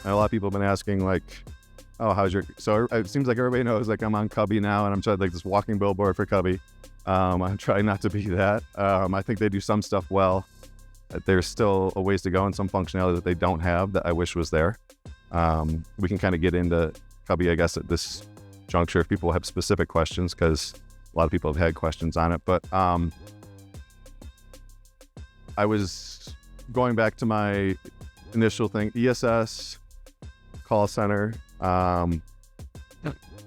And a lot of people have been asking like, oh, how's your, so it seems like everybody knows like I'm on Cubby now and I'm trying like this walking billboard for Cubby. I'm trying not to be that. I think they do some stuff well. There's still a ways to go and some functionality that they don't have that I wish was there. We can kind of get into Cubby, I guess, at this juncture if people have specific questions, because a lot of people have had questions on it. But I was going back to my initial thing, ESS, call center,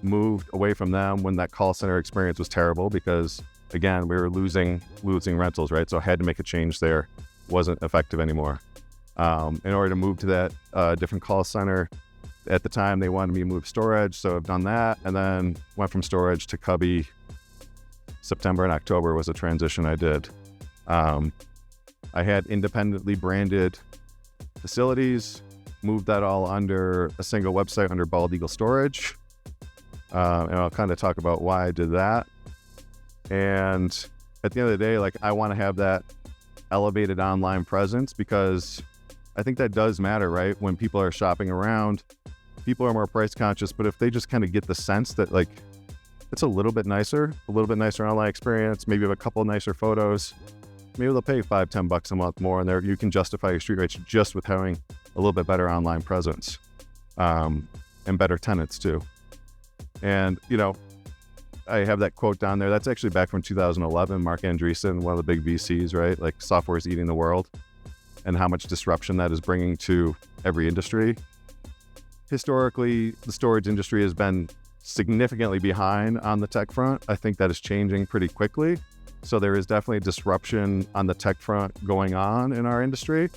moved away from them when that call center experience was terrible because, again, we were losing rentals, right? So I had to make a change there. Wasn't effective anymore. In order to move to that different call center, at the time they wanted me to move storage, so I've done that, and then went from storage to Cubby. September and October was a transition I did. I had independently branded facilities, moved that all under a single website under Bald Eagle Storage. And I'll kind of talk about why I did that. And at the end of the day, like, I want to have that elevated online presence because I think that does matter, right? When people are shopping around, people are more price conscious, but if they just kind of get the sense that like it's a little bit nicer online experience, maybe have a couple nicer photos, maybe they'll pay $5-10 a month more, and there you can justify your street rates just with having a little bit better online presence, and better tenants too. And, you know, I have that quote down there. That's actually back from 2011, Mark Andreessen, one of the big VCs, right? Like, software is eating the world and how much disruption that is bringing to every industry. Historically, the storage industry has been significantly behind on the tech front. I think that is changing pretty quickly. So there is definitely disruption on the tech front going on in our industry,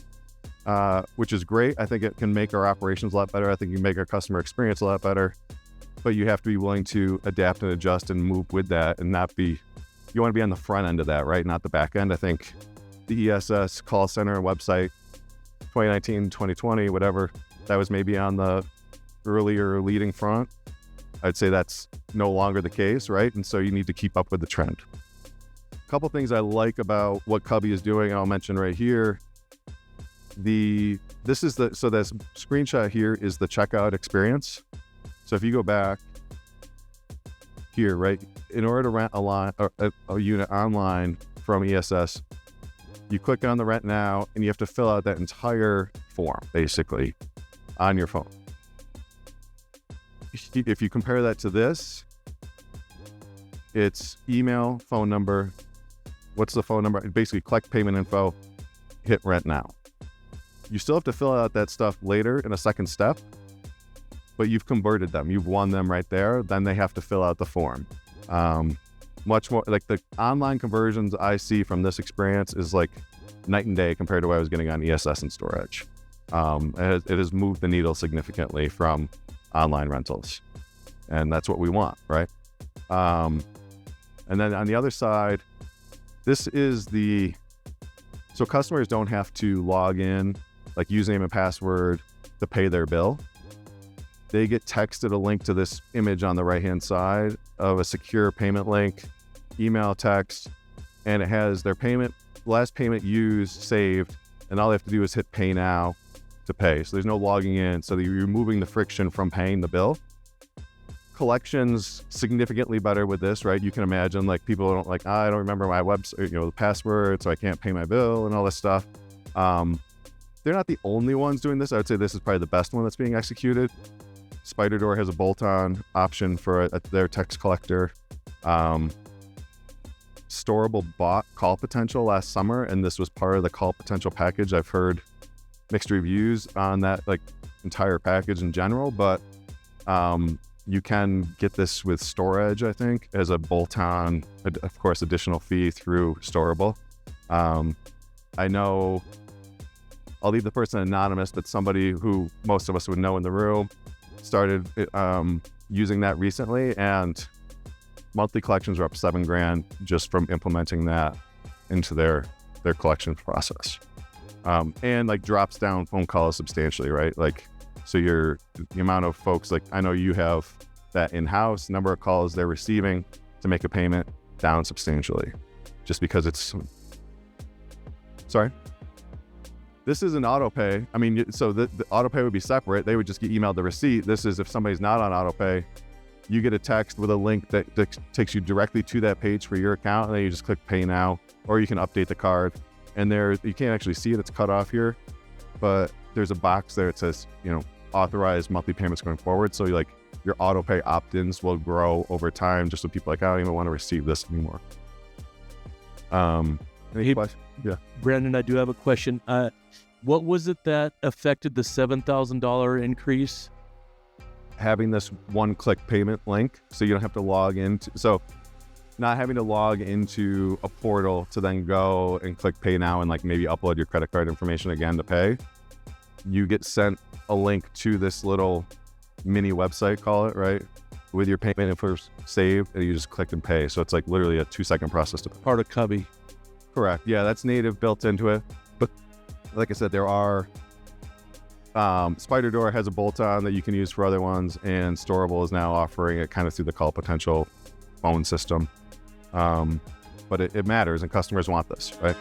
which is great. I think it can make our operations a lot better. I think you can make our customer experience a lot better. But you have to be willing to adapt and adjust and move with that and not be, you want to be on the front end of that, right? Not the back end. I think the ESS call center website, 2019, 2020, whatever, that was maybe on the earlier leading front. I'd say that's no longer the case, right? And so you need to keep up with the trend. A couple things I like about what Cubby is doing, I'll mention right here. So this screenshot here is the checkout experience. So if you go back here, right, in order to rent a unit online from ESS, you click on the rent now and you have to fill out that entire form basically on your phone. If you compare that to this, it's email, phone number. What's the phone number? Basically collect payment info, hit rent now. You still have to fill out that stuff later in a second step, but you've converted them. You've won them right there. Then they have to fill out the form. Much more like the online conversions I see from this experience is like night and day compared to what I was getting on ESS and storage. It has moved the needle significantly from online rentals, and that's what we want, right? And then on the other side, this is so customers don't have to log in, like username and password to pay their bill. They get texted a link to this image on the right-hand side of a secure payment link, email, text, and it has their last payment used, saved, and all they have to do is hit pay now to pay. So there's no logging in. So you're removing the friction from paying the bill. Collections significantly better with this, right? You can imagine like people don't like, I don't remember my website, the password, so I can't pay my bill and all this stuff. They're not the only ones doing this. I would say this is probably the best one that's being executed. SpiderDoor has a bolt-on option for their text collector. Storable bought Call Potential last summer, and this was part of the Call Potential package. I've heard mixed reviews on that like entire package in general, but you can get this with storage, I think, as a bolt-on, of course, additional fee through Storable. I know, I'll leave the person anonymous, but somebody who most of us would know in the room started using that recently, and monthly collections are up $7,000 just from implementing that into their collection process. And like drops down phone calls substantially, right? Like, so the amount of folks, like I know you have that in-house, number of calls they're receiving to make a payment down substantially, just because it's, sorry? This is an auto pay. I mean, so the auto pay would be separate. They would just get emailed the receipt. This is if somebody's not on auto pay, you get a text with a link that takes you directly to that page for your account, and then you just click pay now, or you can update the card. And you can't actually see it, it's cut off here, but there's a box there that says, authorized monthly payments going forward. So your auto pay opt-ins will grow over time, just so people I don't even want to receive this anymore. Any questions? Yeah. Brandon, I do have a question. What was it that affected the $7,000 increase? Having this one-click payment link, so you don't have to log into. So not having to log into a portal to then go and click pay now and maybe upload your credit card information again to pay. You get sent a link to this little mini website, call it, right? With your payment info saved, and you just click and pay. So it's literally a 2-second process to pay. Part of Cubby. Correct. Yeah, that's native built into it. But like I said, there are SpiderDoor has a bolt-on that you can use for other ones, and Storable is now offering it kind of through the Call Potential phone system. But it matters, and customers want this, right?